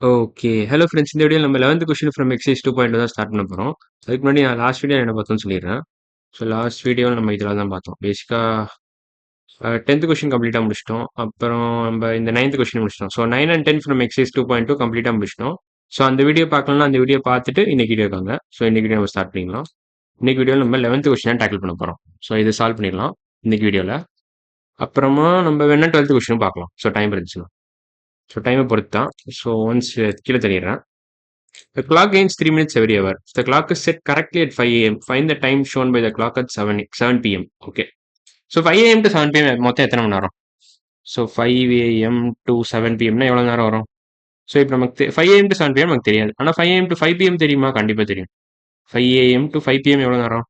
Okay. Hello friends. இந்த வீடியோல நம்ம 11த் கொஸ்டின் ஃப்ரம் எக்சர்சைஸ் 2.2 தான் ஸ்டார்ட் பண்ண போறோம். அதுக்கு முன்னாடி நான் லாஸ்ட் வீடியோ என்ன பார்த்தோம்னு சொல்லிடுறேன். ஸோ லாஸ்ட் வீடியோல நம்ம இதெல்லாம் தான் பார்த்தோம். பேசிக்கா 10th கொஸ்டின் கம்ப்ளீட்டா முடிச்சிட்டோம். அப்புறம் நம்ம இந்த 9th கொஸ்டின் முடிச்சிட்டோம். ஸோ 9 அண்ட் 10 ஃப்ரம் எக்சர்சைஸ் 2.2 கம்ப்ளீட்டா முடிச்சிட்டோம். ஸோ அந்த வீடியோ பார்க்கலன்னா அந்த வீடியோ பார்த்துட்டு இன்னைக்கு வீடியோ இருக்காங்க. ஸோ இன்னைக்கு வீடியோ நம்ம ஸ்டார்ட் பண்ணிடலாம். இன்னைக்கு வீடியோல நம்ம 11th கொஸ்டின் டேக்கிள் பண்ண போறோம். ஸோ இதை சால்வ் பண்ணிடலாம் இன்னைக்கு வீடியோல. அப்புறமா நம்ம வேணா 12th கொஸ்டின் பார்க்கலாம். ஸோ டைம் இருந்துச்சுன்னா. ஸோ டைமை பொறுத்து தான். ஸோ ஒன்ஸ் கீழே தெரியிடுறேன். The clock gains 3 minutes every hour. If the clock is set correctly at 5 a.m., find the time shown by the clock at 7 p.m. Okay. So 5 a.m. to 7 p.m. மொத்தம் எத்தனை மணி நேரம்? So 5 a.m. to 7 p.m.னா எவ்வளோ நேரம் வரும்? So இப்போ நமக்கு 5 a.m. to 7 p.m. நமக்கு தெரியாது. ஆனால் 5 a.m. to 5 p.m. தெரியுமா? கண்டிப்பாக தெரியும். 5 a.m. to 5 p.m. எவ்வளோ நேரம்?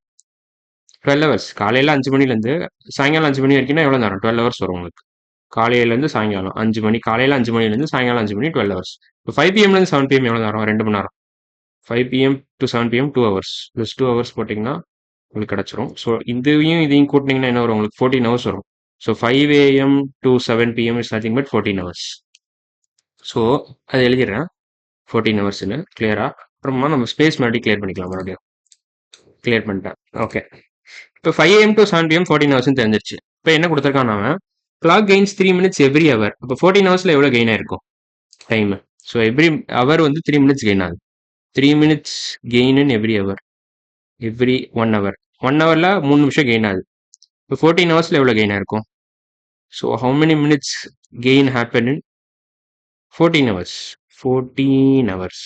12 hours. காலையில் 5 மணிலேருந்து சாயங்காலம் 5 மணி வரைக்கும்னா எவ்வளோ நேரம்? 12 hours வரும் உங்களுக்கு. காலையிலேருந்து சாயங்காலம் 5 மணி, காலையில் 5 மணிலேருந்து சாயங்காலம் 5 மணி 12 hours. இப்போ 5 p.m.லேருந்து 7 p.m. எவ்வளோ நேரம்? 2 மணி நேரம். 5 p.m. to 7 p.m. 2 hours. Plus 2 hours போட்டிங்கன்னா உங்களுக்கு கிடச்சிரும். ஸோ இதையும் கூட்டினீங்கன்னா என்ன வரும்? உங்களுக்கு 14 hours வரும். So 5 a.m. to 7 p.m. Is nothing but 14 hours. So அதை எழுதிடுறேன் 14 ஹவர்ஸ்னு கிளியரா. அப்புறமா நம்ம ஸ்பேஸ் மறுபடியும் கிளியர் பண்ணிக்கலாம். மறுபடியும் கிளியர் பண்ணிட்டேன். ஓகே. இப்போ 5 a.m. to 7 p.m. 14 ஹவர்ஸ்னு தெரிஞ்சிருச்சு. இப்போ என்ன கொடுத்துருக்கான் அவன்? Clock gains 3 minutes every hour. இப்போ 14 ஹவர்ஸில் எவ்வளோ கெயின் ஆயிருக்கும் டைம்? ஸோ எவ்ரி ஹவர் வந்து 3 minutes கெயின் ஆகுது. 3 minutes gain in every hour. Every 1 hour. 1 ஹவரில் 3 நிமிஷம் கெயின் ஆகுது. இப்போ 14 ஹவர்ஸில் எவ்வளோ கெயின் ஆயிருக்கும்? So how many minutes gain happen in 14 hours? 14 hours.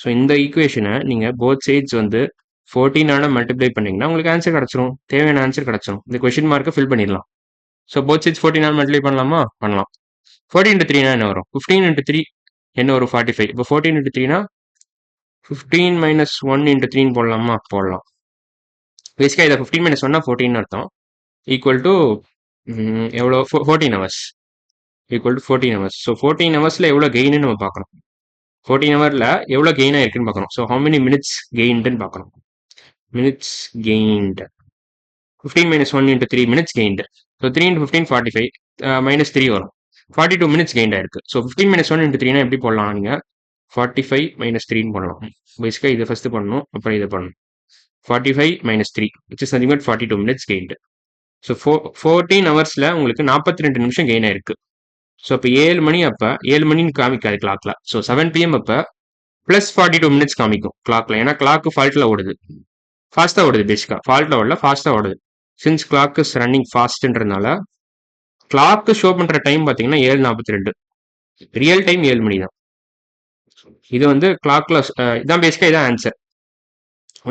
So இந்த ஈக்குவேஷனை நீங்கள் போத் சைட்ஸ் வந்து 14ஆல் மல்டிப்ளை பண்ணிங்கன்னா உங்களுக்கு ஆன்சர் கிடச்சிரும். தேவையான ஆன்சர் கிடச்சிரும். இந்த கொஷின் மார்க்கை ஃபில் பண்ணிடலாம். ஸோ போத் சைட்ஸ் 14ஆல் மல்டிப்ளை பண்ணலாமா? பண்ணலாம். 14 into 3னா என்ன வரும்? 15 into 3 என்ன வரும்? 45. இப்போ 14 into 3னா 15 minus 1 into 3 போடலாமா? போடலாம். பேசிக்காக இதை 15 minus 1னா 14 அர்த்தம். ஈக்குவல் டு எவ்வளோ? 14 hours. Equal to 14 hours. So 14 ஹவர்ஸில் எவ்வளோ கெயின்னு நம்ம பார்க்கணும். 14 ஹவரில் எவ்வளோ கெயின் ஆயிருக்குன்னு பார்க்கணும். ஸோ ஹவு மெனி மினிட்ஸ் கெயின்டுன்னு பார்க்கணும். Minutes gained 15 minus 1 into 3 minutes gained. So 3 into 15 45 minus 3 வரும். 42 minutes gained ஆயிருக்கு. ஸோ 15 minus 1 into 3னா எப்படி போடலாம்? நீங்கள் 45 minus 3ன்னு போடலாம். பேசிக்காக இதை ஃபஸ்ட்டு பண்ணணும், அப்புறம் இதை பண்ணணும். 45 minus 3 which is nothing but 42 minutes gained. So 14 ஹவர்ஸில் உங்களுக்கு 42 நிமிஷம் கெயின் ஆயிருக்கு. ஸோ இப்போ 7 மணி அப்போ 7 மணின்னு காமிக்காது கிளாக்ல. So 7 p.m. அப்போ ப்ளஸ் 42 மினிட்ஸ் காமிக்கும் கிளாக்ல. ஏன்னா கிளாக்கு ஃபால்ட்டில் ஓடுது. ஃபாஸ்ட்டாக ஓடுது. பேசிக்காக ஃபால்ட்டில் ஓடல, ஃபாஸ்ட்டாக ஓடுது. சின்ஸ் கிளாக் இஸ் ரன்னிங் ஃபாஸ்ட்ன்றதுனால கிளாக்கு ஷோ பண்ணுற டைம் பார்த்தீங்கன்னா 7:42. ரியல் டைம் 7 மணி தான். இது வந்து கிளாக்ல இதான் பேசிக்காக இதான் ஆன்சர்.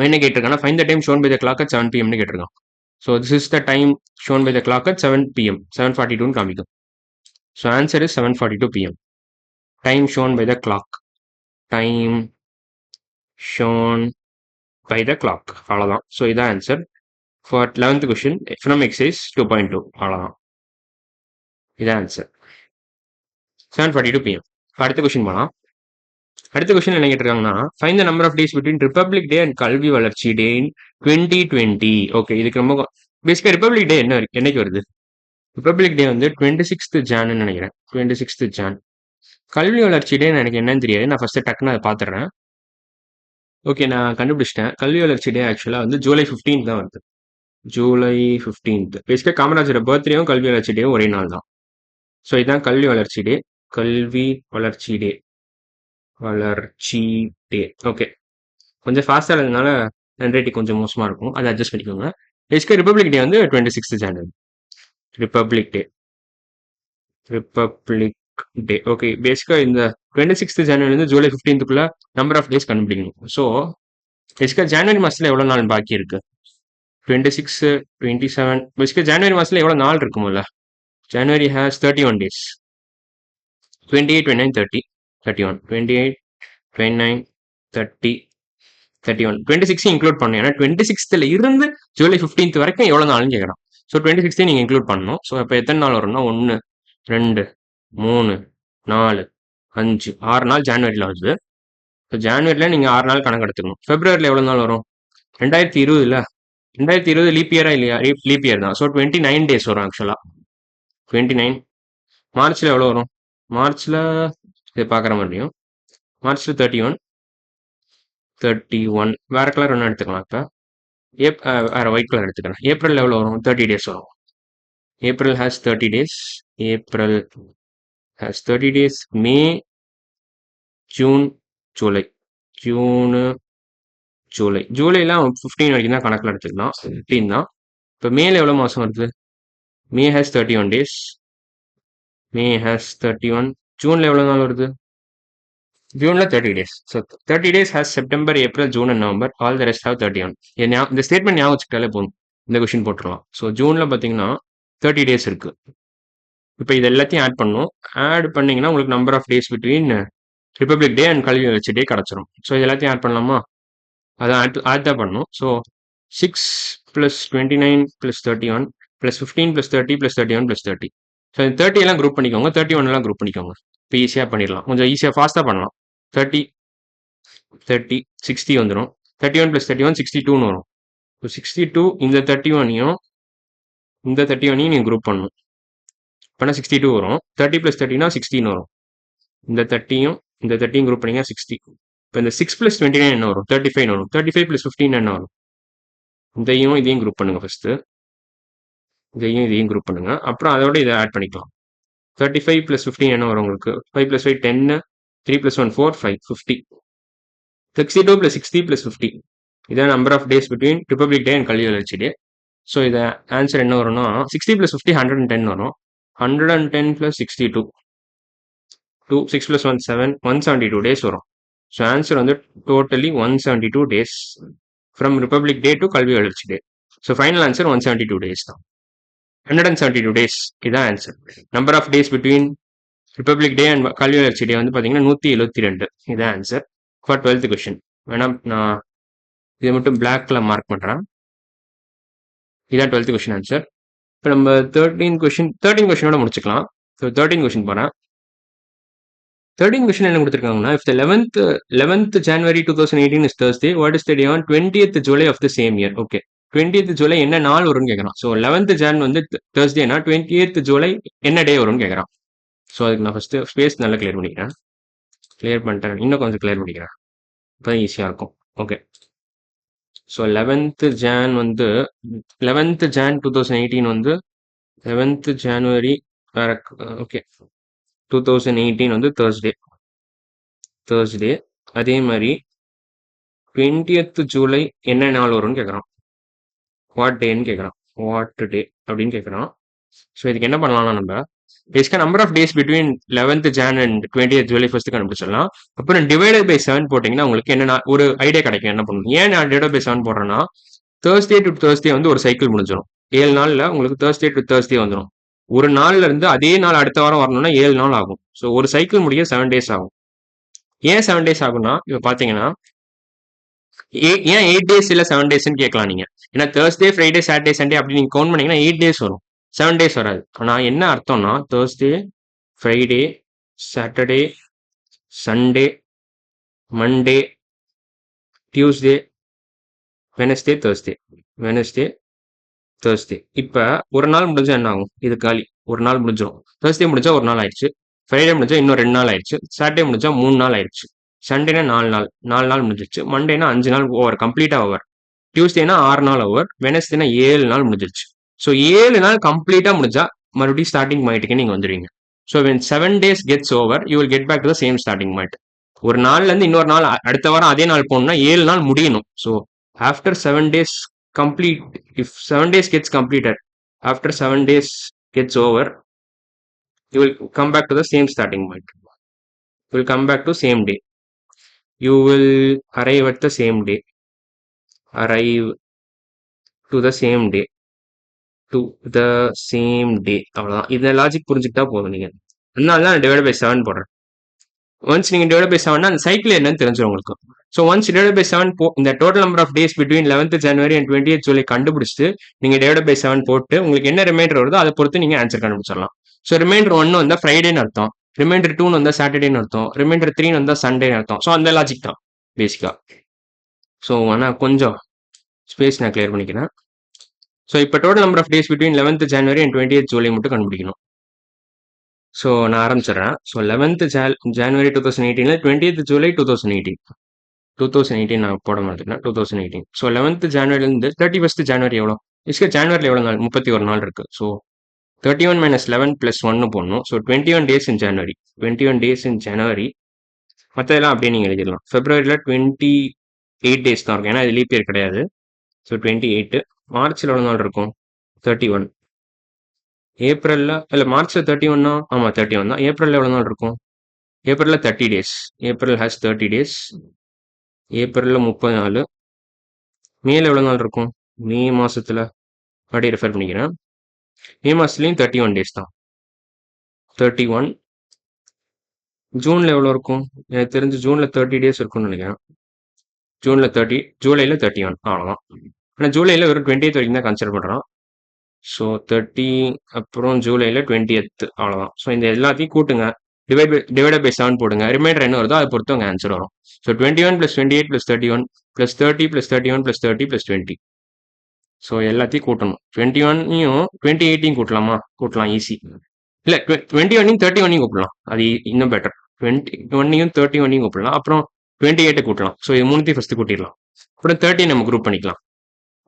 என்ன கேட்டிருக்காங்கன்னா find the time shown by the clock at 7 p.m. கேட்டிருக்கான். So this is the time shown by the clock at 7 p.m. 7:42 காமிக்கும். So answer is 7:42 p.m. Time shown by the clock. Time shown by the clock. அவ்வளோதான். So இதான் answer for 11th question from exercise 2.2. அவ்வளோதான். இதான் answer 7:42 p.m. அடுத்த question போகலாம். அடுத்த question என்ன கேட்டிருக்காங்கன்னா find the number of days between Republic Day and கல்வி வளர்ச்சி டே இன் 2020. ஓகே, இதுக்கு ரொம்ப பேசிக்காக ரிபப்ளிக் டே என்னைக்கு வருது? ரிபப்ளிக் டே வந்து 26th Jan நினைக்கிறேன். 26th Jan. கல்வி வளர்ச்சி டே எனக்கு என்னன்னு தெரியாது. நான் ஃபர்ஸ்ட் டக்குன்னு அதை பார்த்துடுறேன். ஓகே, நான் கண்டுபிடிச்சிட்டேன். கல்வி வளர்ச்சி டே ஆக்சுவலாக வந்து July 15th தான் வருது. July 15th. பேசிக்காக காமராஜரோட பர்த்டேவும் கல்வி வளர்ச்சி டேவும் ஒரே நாள் தான். ஸோ இதுதான் கல்வி வளர்ச்சி டே. கல்வி வளர்ச்சி டே. வளர்ச்சி டே. ஓகே, கொஞ்சம் ஃபாஸ்ட்டாக இருந்ததுனால ஹேண்ட் கொஞ்சம் மோசமாக இருக்கும். அதை அட்ஜஸ்ட் பண்ணிக்கோங்க. பேசிக்காக ரிபப்ளிக் டே வந்து 26th January. Republic day. Republic day. Okay, பேசிக்காக இந்த 26th January வந்து July 15th number of days கண்டுபிடிக்கணும். ஸோ பேசிக்காக ஜனவரி மாதத்தில் எவ்வளோ நாள் பாக்கி இருக்கு? 26, 27. பேசிக்காக ஜனவரி மாதத்தில் எவ்வளோ நாள் இருக்கும்ல? January has 31 days. 28, 29, 30, 31. 28, 29, 30, 31. 26 இன்க்ளூட் பண்ணணும். ஏன்னா 26th இருந்து July 15th வரைக்கும் எவ்வளோ நாள்னு கேட்குறான். ஸோ 26 நீங்கள் இன்க்ளூட் பண்ணணும். ஸோ இப்போ எத்தனை நாள் வரும்னா 1, 2, 3, 4, 5, 6 நாள் ஜான்வரியில் வருது. ஸோ ஜான்வரியில் நீங்கள் 6 நாள் கணக்கு எடுத்துக்கணும். ஃபெப்ரவரியில் எவ்வளோ நாள் வரும்? 2020. 2020 லீப் இயரா இல்லையா? லீப் இயர் தான். ஸோ 29 days வரும் ஆக்சுவலாக. 29. மார்ச்சில் எவ்வளோ வரும்? மார்ச்சில் இதை பார்க்குற மாதிரியும் மார்ச்சில் 31 வேற கலர் ஒன்று எடுத்துக்கலாம். இப்போ வேற ஒயிட் கலர் எடுத்துக்கிறேன். ஏப்ரல் எவ்வளோ வரும்? 30 டேஸ் வரும். April has 30 days. April has 30 days. May, June, July. June, July. ஜூலைலாம் 15 வரைக்கும் தான் கணக்கில் எடுத்துக்கலாம். 15 தான். இப்போ மேல எவ்வளோ மாதம் வருது? மே ஹேஸ் 31 டேஸ். May has 31. ஜூனில் எவ்வளோ நாள் வருது? ஜூனில் 30 days. So 30 days has September, April, June and November. All the rest have 31. இந்த ஸ்டேட்மெண்ட் ஞாபகம் வச்சுக்கிட்டாலே போதும். இந்த கொஷின் போட்டுருலாம். ஸோ ஜூனில் பார்த்தீங்கன்னா 30 டேஸ் இருக்கு. இப்போ இது எல்லாத்தையும் ஆட் பண்ணும். ஆட் பண்ணீங்கன்னா உங்களுக்கு number of days between republic day and கல்வி வளர்ச்சி டே கிடச்சிரும். ஸோ இது எல்லாத்தையும் ஆட் பண்ணலாமா? அதான் ஆட் தான் பண்ணணும். ஸோ 6 + 29 + 31 + 15 + 30 + 31 + 30. ஸோ 30 எல்லாம் குரூப் பண்ணிக்கோங்க, 31 எல்லாம் குரூப் பண்ணிக்கோங்க. இப்போ ஈஸியாக பண்ணிடலாம். கொஞ்சம் ஈஸியாக ஃபாஸ்ட்டாக பண்ணலாம். 30 30 60 வந்துடும். 31 + 31 62ன்னு வரும். ஸோ 62 இந்த 31ஐயும் இந்த 31ஐயும் நீங்கள் குரூப் பண்ணணும். இப்போனா 62 வரும். 30 + 30னா 16 வரும். இந்த 30யும் இந்த 30யும் குரூப் பண்ணிங்கன்னா 60. இப்போ இந்த 6 + 29 என்ன வரும்? 35 வரும். 35 + 15 என்ன வரும்? இதையும் குரூப் பண்ணுங்க ஃபர்ஸ்ட். இதையும் குரூப் பண்ணுங்க. அப்புறம் அதோட இதை ஆட் பண்ணிக்கலாம். 35 + 15 என்ன வரும் உங்களுக்கு? 5 + 5 10, 3 + 1 4, 5 50. 62 + 60 + 50. இதான் number of days between republic day and கல்வி வளர்ச்சி டே. ஸோ இதை ஆன்சர் என்ன வரும்னா 60 + 50 110 வரும். 110 + 62 6 + 1 7 172 டேஸ் வரும். ஸோ ஆன்சர் வந்து totally 172 days from republic day to கல்வி வளர்ச்சி day. So final answer 172 days தான். 172 டேஸ் இதான் answer. Number of days between republic day and கல்வி வளர்ச்சி டே வந்து பார்த்தீங்கன்னா 172. இதான் ஆன்சர் ஃபார் 12th கொஸ்டின். வேணா நான் இதை மட்டும் பிளாக்ல மார்க் பண்ணுறேன். இதான் 12th கொஸ்டின் ஆன்சர். இப்போ நம்ம 13th கொஸ்டினோட முடிச்சுக்கலாம். ஸோ 13th கொஸ்டின் போகிறேன். 13th கொஸ்டின் என்ன கொடுத்துருக்காங்கன்னா, if the 11th January 2018 is Thursday, what is the day on 20th July of the same year? Okay, 20th July என்ன நாள் வரும்னு கேட்குறான். ஸோ 11th Jan வந்து Thursdayனா 20th July என்ன டே வரும்னு கேட்குறான். ஸோ அதுக்கு நான் ஃபஸ்ட்டு ஸ்பேஸ் நல்லா கிளியர் பண்ணிக்கிறேன். கிளியர் பண்ணிட்டேன். இன்னும் கொஞ்சம் கிளியர் பண்ணிக்கிறேன். இப்போ தான் ஈஸியாக இருக்கும். ஓகே, ஸோ 11th Jan வந்து 11th Jan 2018 வந்து 11th January ஓகே 2018 வந்து Thursday. அதே மாதிரி 20th July என்ன நாள் வரும்னு கேட்குறான். வாட் டேன்னு கேட்குறான். வாட் டே அப்படின்னு கேட்குறான். ஸோ இதுக்கு என்ன பண்ணலாம்னா நம்ம பேசிக்காக number of days between 11th Jan and 20th July first கண்டுபிடிச்சிடலாம். அப்புறம் டிவைடட் பை 7 போட்டிங்கன்னா உங்களுக்கு என்ன ஒரு ஐடியா கிடைக்கும் என்ன பண்ணணும். ஏன் நான் டிவைட் பை 7 போடுறேன்னா Thursday to Thursday வந்து ஒரு சைக்கிள் முடிஞ்சிடும். 7 நாளில் உங்களுக்கு Thursday to Thursday வந்துடும். ஒரு நாள்ல இருந்து அதே நாள் அடுத்த வாரம் வரணும்னா 7 நாள் ஆகும். ஸோ ஒரு சைக்கிள் முடிய 7 days ஆகும். ஏன் 7 days ஆகும்னா இப்போ பார்த்தீங்கன்னா ஏன் 8 days இல்லை 7 daysன்னு கேட்கலாம் நீங்க. ஏன்னா Thursday, Friday, Saturday, Sunday அப்படி நீங்க கவுண்ட் பண்ணீங்கன்னா 8 days வரும், 7 days வராது. ஆனால் என்ன அர்த்தம்னா Thursday, Friday, Saturday, Sunday, Monday, Tuesday, Wednesday, Thursday. இப்போ ஒரு நாள் முடிஞ்சா என்ன ஆகும்? இது காலி, ஒரு நாள் முடிஞ்சிடும். Thursday முடிஞ்சா ஒரு நாள் ஆயிடுச்சு, Friday முடிஞ்சா இன்னும் 2 நாள் ஆயிடுச்சு, Saturday முடிஞ்சா 3 நாள் ஆயிடுச்சு, சண்டேனா 4 நாள் முடிஞ்சிருச்சு, மண்டேனா 5 நாள் ஓவர், கம்ப்ளீட்டா ஓவர், டியூஸ்டேனா 6 நாள் ஓவர், வெனஸ்டேனா 7 நாள் முடிஞ்சிருச்சு. ஸோ 7 நாள் கம்ப்ளீட்டா முடிஞ்சா மறுபடியும் ஸ்டார்டிங் பாயிண்ட்டுக்கு நீங்க வந்துடுவீங்க. So when 7 days gets over, you will get back to the same starting point. ஒரு நாள்ல இருந்து இன்னொரு நாள் அடுத்த வாரம் அதே நாள் போகணும்னா 7 நாள் முடியணும். So after 7 days complete, if 7 days gets completed, after 7 days gets over, you will come back to the same starting point. You will come back to same day. You will arrive at the same day. Arrive to the same day. To the same day. அவ்வளோதான். இந்த logic புரிஞ்சுக்கிட்டா போதும் நீங்க. அதனால தான் divide by 7 போடுறேன். Once நீங்க divide by 7 அந்த சைக்கிள் என்னன்னு தெரிஞ்சிடும் உங்களுக்கு. ஸோ ஒன்ஸ் டிவைட் பை 7 இந்த total number of days between 11th January and 20th July கண்டுபிடிச்சிட்டு நீங்க டிவைட் பை 7 போட்டு உங்களுக்கு என்ன ரிமைண்டர் வருதோ அதை பொறுத்து நீங்க ஆன்சர் கண்டுபிடிச்சிடலாம். ஸோ ரிமைண்டர் 1 வந்தா ஃப்ரைடேன்னு அர்த்தம், ரிமைண்டர் 2 வந்தா சாட்டர்டேன்னு அர்த்தம், ரிமைண்டர் 3 வந்தா சண்டேன்னு அர்த்தம். ஸோ அந்த லாஜிக் தான் பேசிக்கா. ஸோ ஆனால் கொஞ்சம் ஸ்பேஸ் நான் கிளியர் பண்ணிக்கிறேன். ஸோ இப்போ total number of days between 11th January and 20th July மட்டும் கண்டுபிடிக்கணும். ஸோ நான் ஆரம்பிச்சிடுறேன். So 11th January 2018 20th July 2018 2018 நான் போட மாட்டேன் 2018. ஸோ 11th ஜான்வரிலேருந்து 31st ஜான்வரி எவ்வளோ? ஜான்வரியில் எவ்வளோ நாள்? 31 நாள் இருக்கு. ஸோ 31 minus 11 plus 1 போடணும். So 21 days in January. 21 days in January. மற்றதெல்லாம் அப்படியே நீங்கள் எழுதிடலாம். ஃபெப்ரவரியில் 28 days தான் இருக்கும், ஏன்னா இது லீப் இயர் கிடையாது. ஸோ 28. மார்ச்சில் எவ்வளோ நாள் இருக்கும்? 31. ஏப்ரலில் இல்லை மார்ச்சில் 31 ஆமாம் 31 தான். ஏப்ரலில் எவ்வளோ நாள் இருக்கும்? ஏப்ரலில் 30 days. April has 30 days. ஏப்ரலில் 30 நாள். மேல எவ்வளோ நாள் இருக்கும்? மே மாதத்தில் மறுபடியும் ரெஃபர் பண்ணிக்கிறேன். மே மாதத்துலேயும் 31 days தான். 31. ஜூனில் எவ்வளோ இருக்கும்? எனக்கு தெரிஞ்சு ஜூனில் 30 days இருக்கும்னு நினைக்கிறேன். ஜூனில் 30, ஜூலையில் 31 அவ்வளோதான். ஆனால் ஜூலையில் வெறும் 20th வரைக்கும் தான் கன்சிடர் பண்ணுறோம். ஸோ 30, அப்புறம் ஜூலையில் 20th அவ்வளோதான். ஸோ இந்த எல்லாத்தையும் கூட்டுங்க, டிவைட் பை 7 போடுங்க, ரிமைண்டர் என்ன வருதோ அதை பொறுத்து உங்கள் ஆன்சர் வரும். ஸோ 21 + 28 + 31 + 30 + 31 + 30 + 20. ஸோ எல்லாத்தையும் கூட்டணும். 21ஐயும் 28ஐயும் கூட்டலாமா? கூட்டலாம், ஈஸி. இல்லை 21ஐயும் 31ஐயும் கூட்டலாம், அது இன்னும் பெட்டர். 21ஐயும் 31ஐயும் கூட்டலாம், அப்புறம் 28 கூட்டலாம். ஸோ இது மூணுத்தையும் ஃபஸ்ட்டு கூட்டிடலாம். அப்புறம் 30 நம்ம குரூப் பண்ணிக்கலாம்.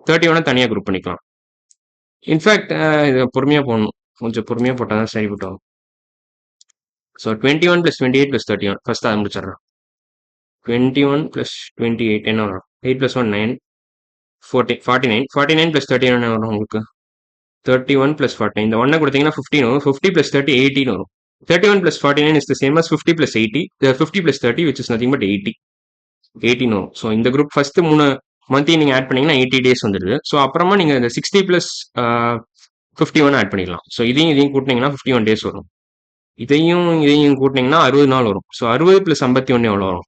31 தனியாக குரூப் பண்ணிக்கலாம். இன்ஃபேக்ட் இதை பொறுமையாக போடணும், கொஞ்சம் பொறுமையாக போட்டால் தான் சரிப்பட்டோம். ஸோ 21 + 28 + 31 ஃபஸ்ட்டு அதை முடிச்சிடுறேன். 21 + 28 என்ன வரும்? 8 + 1 9, 49. 49 + 31 என்ன வரும் உங்களுக்கு? 31 + 49. இந்த 1 கொடுத்தீங்கன்னா 15 வரும். 50 + 30 18 வரும். 31 + 49 is the same as 50 + 80. 50 + 30 which is nothing but 80. 18 வரும். ஸோ இந்த குரூப் ஃபர்ஸ்ட் 3 மந்த்தையும் நீங்கள் ஆட் பண்ணீங்கன்னா 80 days வந்துடுது. ஸோ அப்புறமா நீங்கள் இந்த 60 + 51 ஆட் பண்ணிடலாம். ஸோ இதையும் கூட்டினீங்கன்னா 51 days வரும். இதையும் கூட்டினீங்கன்னா 60 நாள் வரும். ஸோ 60 + 51 எவ்வளோ வரும்?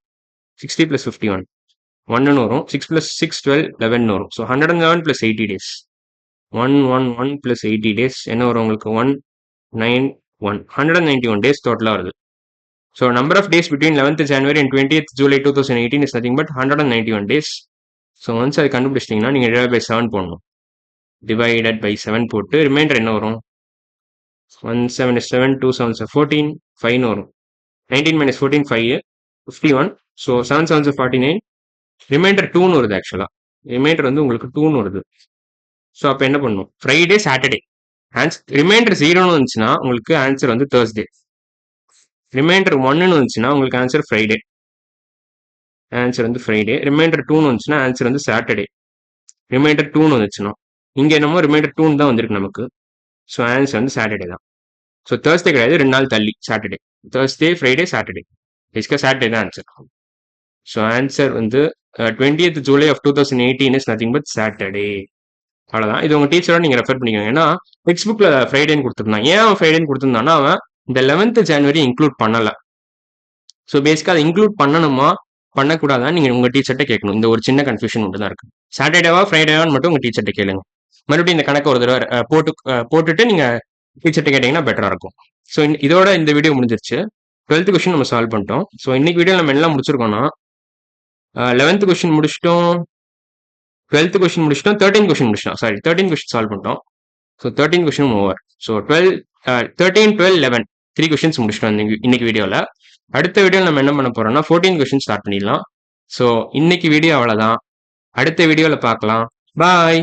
60 + 51 1 வரும். 6 + 6 12 11 வரும். So 111 + 80 days. 111 + 80 days என்ன வரும் உங்களுக்கு? 191. 191 days டோட்டலாக வருது. So number of days between 11th January and 20th July 2018 is nothing but 191 days. So once அது கண்டுபிடிச்சிட்டிங்கன்னா நீங்கள் டிவைட் பை 7 போடணும். டிவைடட் பை 7 போட்டு ரிமைண்டர் என்ன வரும்? 1 7 is 7, 2 7 is 14, 5 வரும். 19 minus 14 5, 51. So 7 7 is 49. ரிமைண்டர் 2ன்னு வருது. ஆக்சுவலாக ரிமைண்டர் வந்து உங்களுக்கு 2ன்னு வருது. ஸோ அப்போ என்ன பண்ணணும்? Friday Saturday. ரிமைண்டர் 0ன்னு வந்துச்சுன்னா உங்களுக்கு ஆன்சர் வந்து தேர்ஸ்டே. ரிமைண்டர் 1ன்னு வந்துச்சுன்னா உங்களுக்கு ஆன்சர் ஃப்ரைடே. ஆன்சர் வந்து ஃப்ரைடே. ரிமைண்டர் 2ன்னு வந்துச்சுன்னா ஆன்சர் வந்து சாட்டர்டே. ரிமைண்டர் 2ன்னு வந்துச்சுன்னா இங்கே என்னமோ ரிமைண்டர் 2ன்னு தான் வந்திருக்கு நமக்கு. ஸோ ஆன்சர் வந்து சாட்டர்டே தான். ஸோ தேர்ஸ்டே கிடையாது, 2 நாள் தள்ளி சாட்டர்டே. Thursday, Friday, Saturday. பேசிக்காக சாட்டர்டே தான் ஆன்சர். ஸோ ஆன்சர் வந்து 20th July of 2018 is nothing but Saturday. அவ்வளோதான். இது உங்கள் டீச்சரோட நீங்கள் ரெஃபர் பண்ணிக்கோங்க. ஏன்னா டெக்ஸ்ட் புக்கில் ஃப்ரைடேன்னு கொடுத்துருந்தான். ஏன் அவன் ஃப்ரைடேன்னு கொடுத்துருந்தான்னா அவன் இந்த 11th January இன்க்ளூட் பண்ணலை. ஸோ பேசிக்காக அதை இன்க்ளூட் பண்ணணுமா பண்ணக்கூடாதான் நீங்கள் உங்கள் டீச்சர்கிட்ட கேட்கணும். இந்த ஒரு சின்ன கன்ஃபியூஷன் மட்டும் தான் இருக்குது. சாட்டர்டேவா ஃப்ரைடேவான்னு மட்டும் உங்கள் டீச்சர்கிட்ட கேளுங்க. மறுபடியும் இந்த கணக்கு ஒரு தடவை போட்டுட்டு நீங்கள் டீச்சர்கிட்ட கேட்டிங்கன்னா பெட்டராக இருக்கும். ஸோ இதோட இந்த வீடியோ முடிஞ்சிருச்சு. 12th கொஸ்டின் நம்ம சால்வ் பண்ணிட்டோம். ஸோ இன்னைக்கு வீடியோ நம்ம எல்லாம் முடிச்சிருக்கோம்னா 11th கொஸ்டின் முடிச்சிட்டோம், 12th கொஸ்டின் முடிச்சிட்டோம், 13th கொஸ்டின் முடிச்சிட்டோம். சாரி 13th கொஸ்டின் சால்வ் பண்ணிட்டோம். So 13th question over. So 13, 12, 11 3 questions முடிச்சிட்டோம் இன்னைக்கு வீடியோவில். அடுத்த வீடியோவில் நம்ம என்ன பண்ண போறோம்னா 14th கொஸ்டின் ஸ்டார்ட் பண்ணிடலாம். ஸோ இன்னைக்கு வீடியோ அவ்வளோதான். அடுத்த வீடியோவில் பார்க்கலாம். பாய்.